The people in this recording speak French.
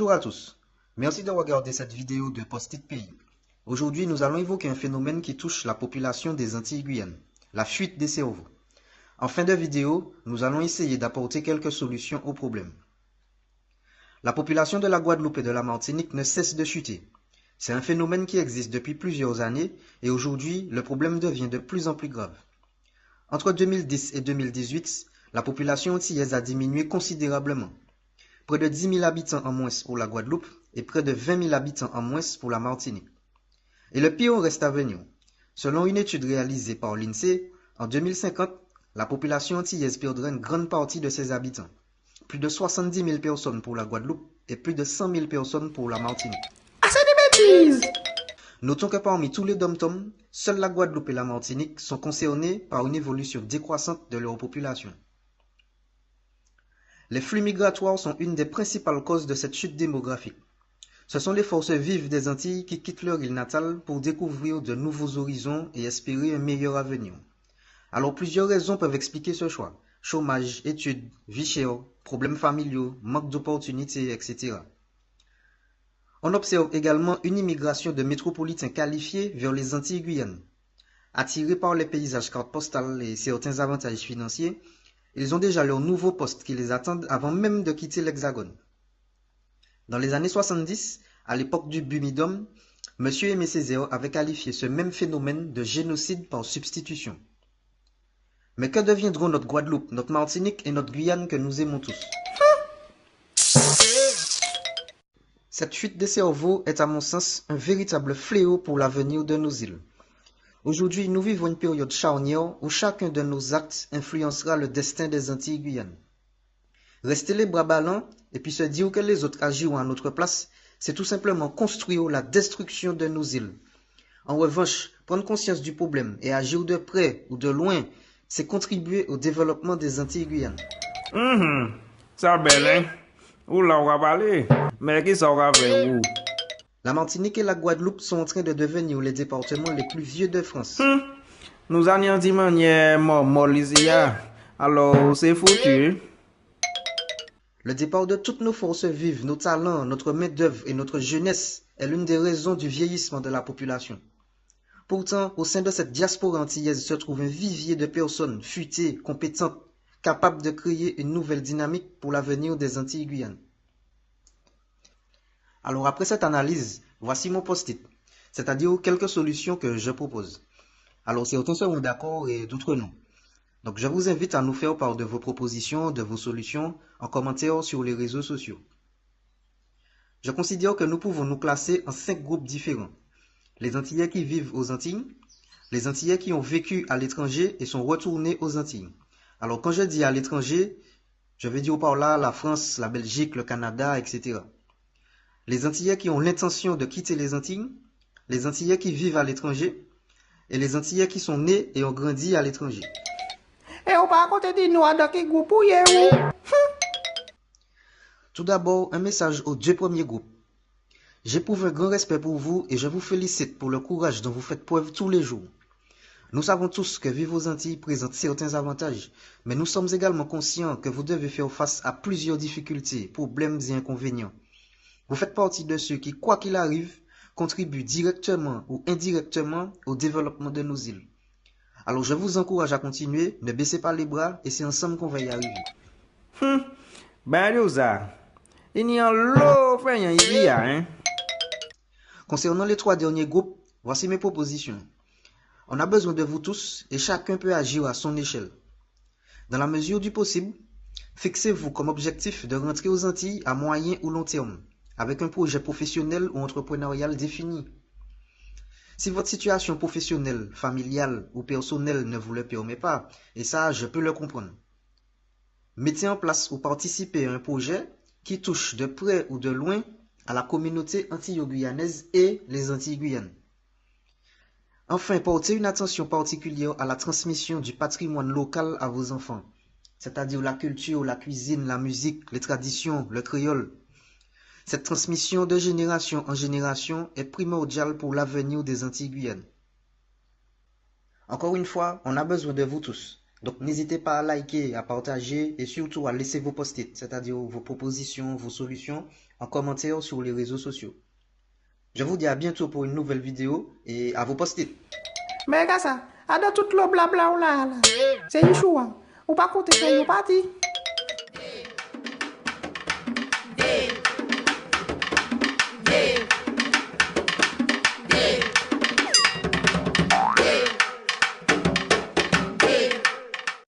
Bonjour à tous. Merci de regarder cette vidéo de Post-it Pays. Aujourd'hui, nous allons évoquer un phénomène qui touche la population des Antilles-Guyane, la fuite des cerveaux. En fin de vidéo, nous allons essayer d'apporter quelques solutions au problème. La population de la Guadeloupe et de la Martinique ne cesse de chuter. C'est un phénomène qui existe depuis plusieurs années et aujourd'hui, le problème devient de plus en plus grave. Entre 2010 et 2018, la population antillaise a diminué considérablement. Près de 10 000 habitants en moins pour la Guadeloupe et près de 20 000 habitants en moins pour la Martinique. Et le pire reste à venir. Selon une étude réalisée par l'INSEE, en 2050, la population antillaise perdra une grande partie de ses habitants. Plus de 70 000 personnes pour la Guadeloupe et plus de 100 000 personnes pour la Martinique. Ah, c'est des bêtises! Notons que parmi tous les dom-toms, seules la Guadeloupe et la Martinique sont concernées par une évolution décroissante de leur population. Les flux migratoires sont une des principales causes de cette chute démographique. Ce sont les forces vives des Antilles qui quittent leur île natale pour découvrir de nouveaux horizons et espérer un meilleur avenir. Alors plusieurs raisons peuvent expliquer ce choix. Chômage, études, vie chère, problèmes familiaux, manque d'opportunités, etc. On observe également une immigration de métropolitains qualifiés vers les Antilles-Guyane. Attirés par les paysages cartes postales et certains avantages financiers, ils ont déjà leur nouveau poste qui les attendent avant même de quitter l'Hexagone. Dans les années 70, à l'époque du Bumidum, M. Aimé Césaire avait qualifié ce même phénomène de génocide par substitution. Mais que deviendront notre Guadeloupe, notre Martinique et notre Guyane que nous aimons tous? Cette fuite des cerveaux est à mon sens un véritable fléau pour l'avenir de nos îles. Aujourd'hui, nous vivons une période charnière où chacun de nos actes influencera le destin des Antilles-Guyane. Rester les bras ballants et puis se dire que les autres agiront à notre place, c'est tout simplement construire la destruction de nos îles. En revanche, prendre conscience du problème et agir de près ou de loin, c'est contribuer au développement des Antilles-Guyane. Ça belle, hein? Où là, on va parler? Mais qui ça va faire où? La Martinique et la Guadeloupe sont en train de devenir les départements les plus vieux de France. Nous avons dit manière molisia. Alors, c'est foutu. Le départ de toutes nos forces vives, nos talents, notre main-d'œuvre et notre jeunesse est l'une des raisons du vieillissement de la population. Pourtant, au sein de cette diaspora antillaise se trouve un vivier de personnes futées, compétentes, capables de créer une nouvelle dynamique pour l'avenir des Antilles-Guyane. Alors après cette analyse, voici mon post-it, c'est-à-dire quelques solutions que je propose. Alors certains seront d'accord et d'autres non. Donc je vous invite à nous faire part de vos propositions, de vos solutions en commentaire sur les réseaux sociaux. Je considère que nous pouvons nous classer en 5 groupes différents. Les Antillais qui vivent aux Antilles, les Antillais qui ont vécu à l'étranger et sont retournés aux Antilles. Alors quand je dis à l'étranger, je veux dire par là la France, la Belgique, le Canada, etc. Les Antillais qui ont l'intention de quitter les Antilles, les Antillais qui vivent à l'étranger et les Antillais qui sont nés et ont grandi à l'étranger. Et on va côté de nous dans quel groupe où? Tout d'abord, un message aux 2 premiers groupes. J'éprouve un grand respect pour vous et je vous félicite pour le courage dont vous faites preuve tous les jours. Nous savons tous que vivre aux Antilles présente certains avantages, mais nous sommes également conscients que vous devez faire face à plusieurs difficultés, problèmes et inconvénients. Vous faites partie de ceux qui, quoi qu'il arrive, contribuent directement ou indirectement au développement de nos îles. Alors je vous encourage à continuer, ne baissez pas les bras et c'est ensemble qu'on va y arriver. Ben, ça. Il y a un lot de ici, hein? Concernant les 3 derniers groupes, voici mes propositions. On a besoin de vous tous et chacun peut agir à son échelle. Dans la mesure du possible, fixez-vous comme objectif de rentrer aux Antilles à moyen ou long terme, avec un projet professionnel ou entrepreneurial défini. Si votre situation professionnelle, familiale ou personnelle ne vous le permet pas, et ça, je peux le comprendre, mettez en place ou participez à un projet qui touche de près ou de loin à la communauté antillo-guyanaise et les Antilles-Guyane. Enfin, portez une attention particulière à la transmission du patrimoine local à vos enfants, c'est-à-dire la culture, la cuisine, la musique, les traditions, le créole. Cette transmission de génération en génération est primordiale pour l'avenir des Antilles-Guyane. Encore une fois, on a besoin de vous tous, Donc n'hésitez pas à liker, à partager et surtout à laisser vos post-it, c'est-à-dire vos propositions, vos solutions en commentaire sur les réseaux sociaux. Je vous dis à bientôt pour une nouvelle vidéo et à vos post-it. Mais gars ça, à dans tout le blabla là, c'est Yeshua. Ou pas compter sur nous parti.